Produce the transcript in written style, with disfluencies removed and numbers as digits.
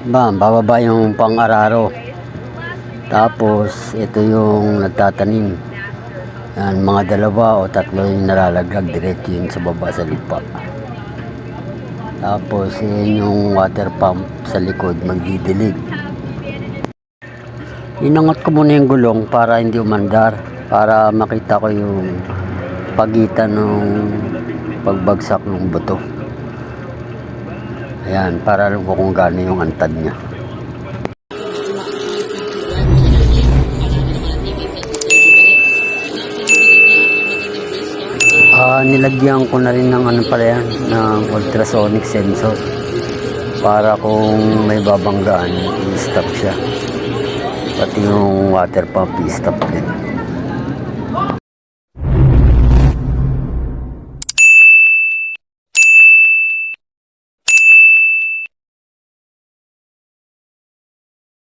Bababa yung pang-araro. Tapos ito yung nagtatanim. Yan, mga dalawa o tatlo yung nalalaglag diretso yun sa baba sa lupa. Tapos yun yung water pump sa likod magdidilig. Inangat ko muna yung gulong para hindi umandar, para makita ko yung pagitan ng pagbagsak ng buto. Ayan, para alam ko kung gaano yung antad niya. Nilagyan ko na rin ng ano pala yan, ng ultrasonic sensor para kung may babanggaan, i-stop siya. Pati yung water pump, i-stop din.